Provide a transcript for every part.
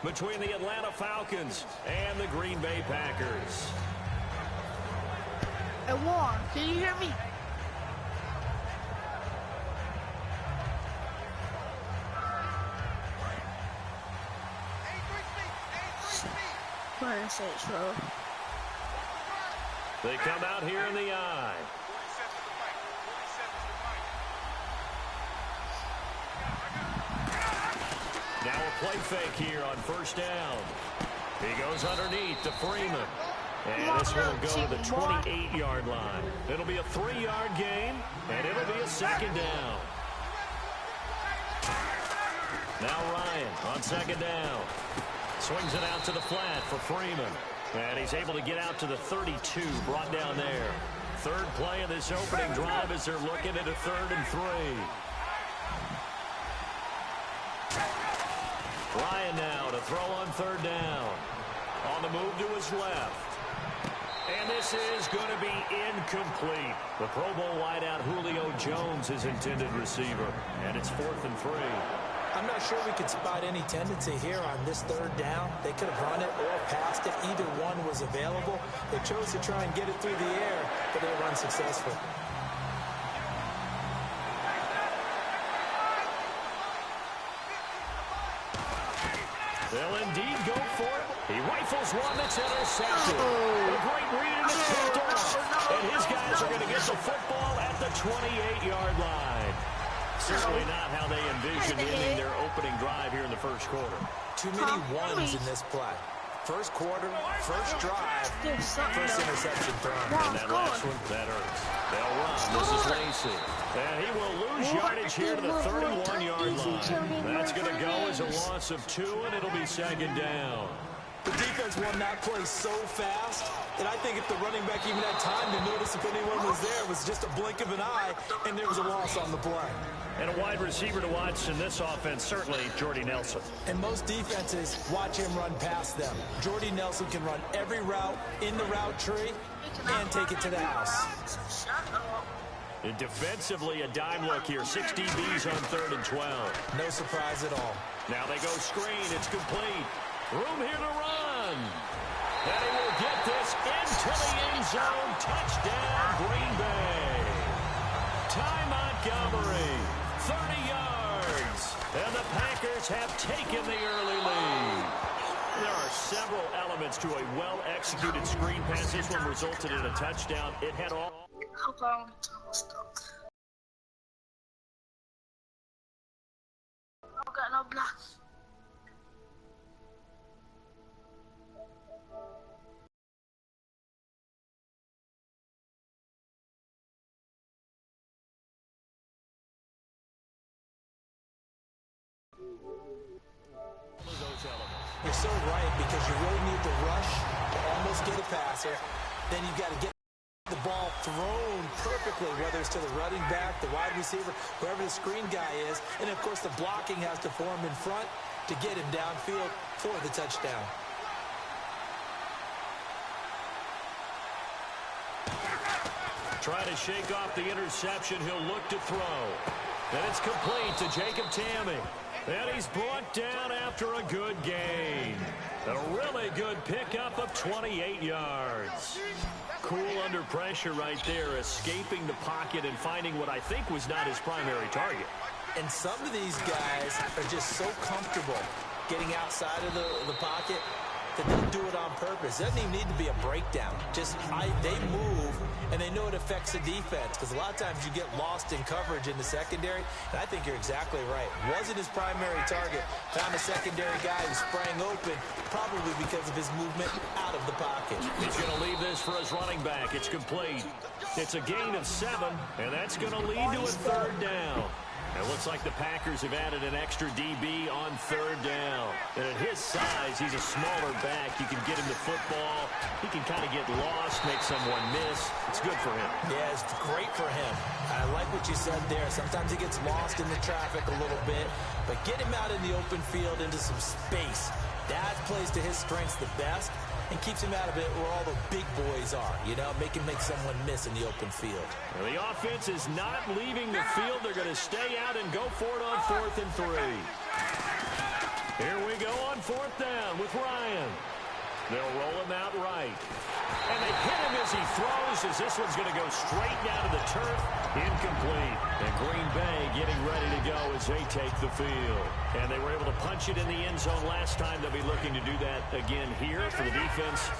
between the Atlanta Falcons and the Green Bay Packers. Hey, Warren, can you hear me? They come out here in the eye. Now a play fake here on first down. He goes underneath to Freeman. And this one will go to the 28-yard line. It'll be a 3-yard gain, and it'll be a second down. Now Ryan on second down. Swings it out to the flat for Freeman. And he's able to get out to the 32, brought down there. Third play of this opening drive as they're looking at a 3rd and 3. Ryan now to throw on 3rd down. On the move to his left. And this is going to be incomplete. The Pro Bowl wideout Julio Jones is intended receiver. And it's 4th and 3. I'm not sure we could spot any tendency here on this 3rd down. They could have run it or passed it. Either one was available. They chose to try and get it through the air, but they were unsuccessful. They'll indeed go for it. He rifles one that's intercepted. A great read and it's picked off. And his guys are going to get the football at the 28-yard line. Certainly not how they envisioned ending their opening drive here in the first quarter. Too many ones in this play. First quarter, first drive, first interception thrown. And that last one, that hurts. They'll run. This is Lacey. And he will lose yardage here to the 31-yard line. That's going to go as a loss of 2, and it'll be second down. The defense will not play so fast that I think if the running back even had time to notice if anyone was there, it was just a blink of an eye, and there was a loss on the play. And a wide receiver to watch in this offense, certainly Jordy Nelson. And most defenses watch him run past them. Jordy Nelson can run every route in the route tree and take it to the house. And defensively, a dime look here. 6 DBs on 3rd and 12. No surprise at all. Now they go screen. It's complete. Room here to run. And he will get this into the end zone. Touchdown, Green Bay. Ty Montgomery, 30 yards. And the Packers have taken the early lead. There are several elements to a well-executed screen pass. This one resulted in a touchdown. It had all... I got no block. You're so right, because you really need the rush to almost get a passer. Then you've got to get the ball thrown perfectly, whether it's to the running back, the wide receiver, whoever the screen guy is. And, of course, the blocking has to form in front to get him downfield for the touchdown. Try to shake off the interception. He'll look to throw. And it's complete to Jacob Tamme. And he's brought down after a good gain. A really good pickup of 28 yards. Cool under pressure right there, escaping the pocket and finding what I think was not his primary target. And some of these guys are just so comfortable getting outside of the pocket that they do it on purpose. It doesn't even need to be a breakdown. Just they move, and they know it affects the defense, because a lot of times you get lost in coverage in the secondary, and I think you're exactly right. Wasn't his primary target. Found a secondary guy who sprang open, probably because of his movement out of the pocket. He's going to leave this for his running back. It's complete. It's a gain of 7, and that's going to lead to a 3rd down. It looks like the Packers have added an extra DB on 3rd down. And at his size, he's a smaller back. You can get him the football. He can kind of get lost, make someone miss. It's good for him. Yeah, it's great for him. I like what you said there. Sometimes he gets lost in the traffic a little bit. But get him out in the open field into some space. That plays to his strengths the best and keeps him out of it where all the big boys are, you know, make someone miss in the open field. Well, the offense is not leaving the field. They're going to stay out and go for it on 4th and 3. Here we go on 4th down. down with Ryan. They'll roll him out right. And they hit him as he throws, as this one's going to go straight down to the turf. Incomplete. And Green Bay getting ready to go as they take the field. And they were able to punch it in the end zone last time. They'll be looking to do that again here for the defense.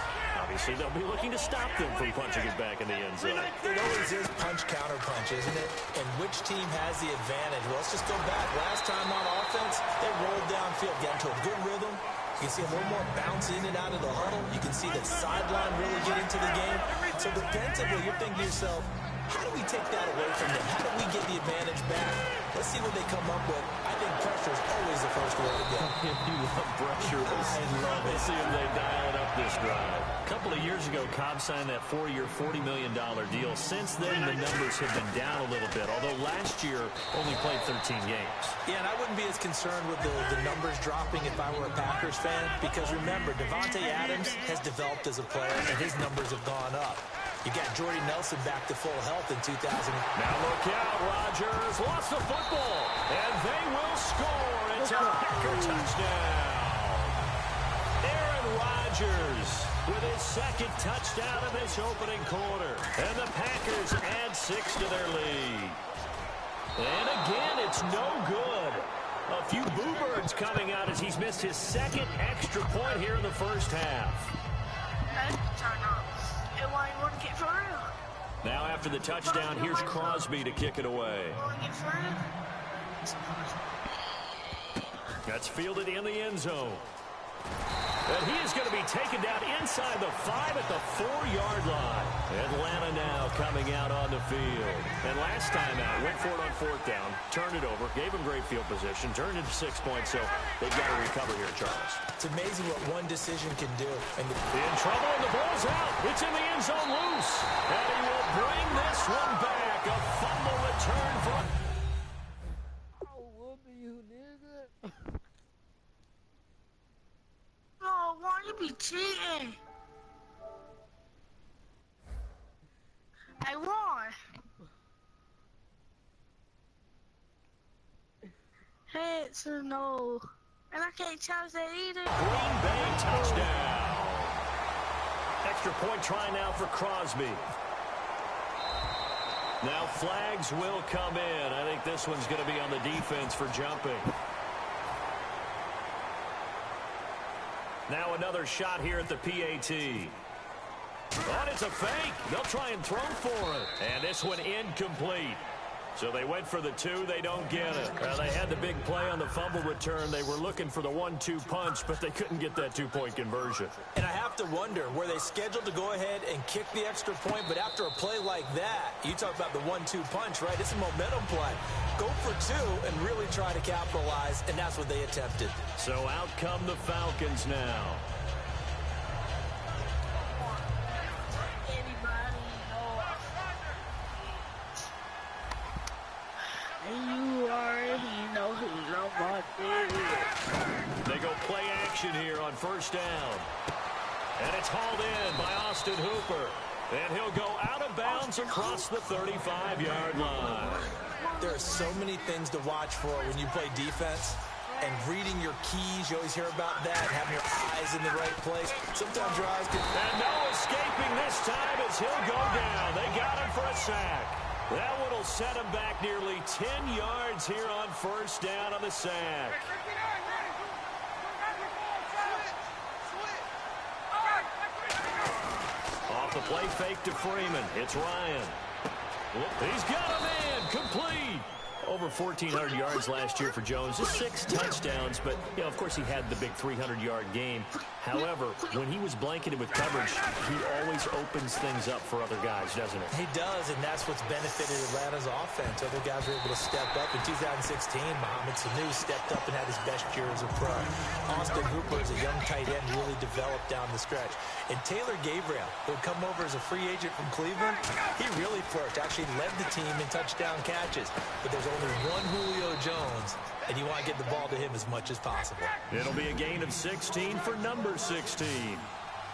Obviously, they'll be looking to stop them from punching it back in the end zone. It always is punch-counter-punch, isn't it? And which team has the advantage? Well, let's just go back. Last time on offense, they rolled downfield, got into a good rhythm. You can see a little more bounce in and out of the huddle. You can see the sideline really get into the game. So defensively, you're thinking to yourself, how do we take that away from them? How do we get the advantage back? Let's see what they come up with. I think pressure is always the first way to go. You love pressure. I love it. Let's see if they dial it up this drive. A couple of years ago, Cobb signed that 4-year, $40 million deal. Since then, the numbers have been down a little bit, although last year only played 13 games. Yeah, and I wouldn't be as concerned with the numbers dropping if I were a Packers fan, because remember, Devontae Adams has developed as a player, and his numbers have gone up. You got Jordy Nelson back to full health in 2000. Now look out, Rodgers lost the football, and they will score. It's a Packer touchdown. Aaron Rodgers with his second touchdown of this opening quarter. And the Packers add 6 to their lead. And again, it's no good. A few boo birds coming out as he's missed his second extra point here in the first half. Now after the touchdown, here's Crosby to kick it away. That's fielded in the end zone. And he is going to be taken down inside the 5 at the 4-yard line. Atlanta now coming out on the field. And last time out, went for it on 4th down, turned it over, gave him great field position, turned it to 6 points, so they've got to recover here, Charles. It's amazing what one decision can do. And in trouble, and the ball's out. It's in the end zone loose. And he will bring this one back. A fumble return for... I'll whoop you, nigga. Oh, why you be cheating? I won. Hey, so no. And I can't challenge that either. Green Bay touchdown. Extra point try now for Crosby. Now flags will come in. I think this one's going to be on the defense for jumping. Now another shot here at the PAT. And it's a fake. They'll try and throw for it. And this one incomplete. So they went for the 2. They don't get it. They had the big play on the fumble return. They were looking for the 1-2 punch, but they couldn't get that 2-point conversion. And I have to wonder, were they scheduled to go ahead and kick the extra point? But after a play like that, you talk about the 1-2 punch, right? It's a momentum play. Go for 2 and really try to capitalize, and that's what they attempted. So out come the Falcons now. You already know who's on my team. They go play action here on 1st down. And it's hauled in by Austin Hooper. And he'll go out of bounds across the 35-yard line. There are so many things to watch for when you play defense. And reading your keys, you always hear about that. Having your eyes in the right place. Sometimes your eyes can... And no escaping this time as he'll go down. They got him for a sack. That one will set him back nearly 10 yards here on 1st down on the sack. Off the play fake to Freeman. It's Ryan. He's got a man. Complete. Over 1,400 yards last year for Jones. Just 6 touchdowns, but, you know, of course he had the big 300-yard game. However, when he was blanketed with coverage, he always opens things up for other guys, doesn't he? He does, and that's what's benefited Atlanta's offense. Other guys were able to step up. In 2016, Mohamed Sanu stepped up and had his best year as a pro. Austin Hooper, as a young tight end, really developed down the stretch. And Taylor Gabriel, who had come over as a free agent from Cleveland, he really flourished. Actually led the team in touchdown catches. But there's only one Julio Jones, and you want to get the ball to him as much as possible. It'll be a gain of 16 for number 16.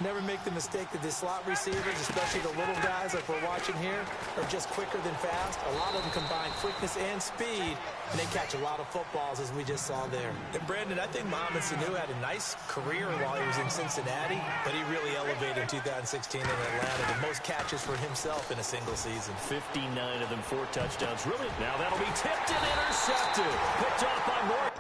Never make the mistake that the slot receivers, especially the little guys like we're watching here, are just quicker than fast. A lot of them combine quickness and speed, and they catch a lot of footballs, as we just saw there. And, Brandon, I think Mohamed Sanu had a nice career while he was in Cincinnati, but he really elevated in 2016 in Atlanta. The most catches for himself in a single season. 59 of them, 4 touchdowns. Really? Now that'll be tipped and intercepted. Picked off by Moore.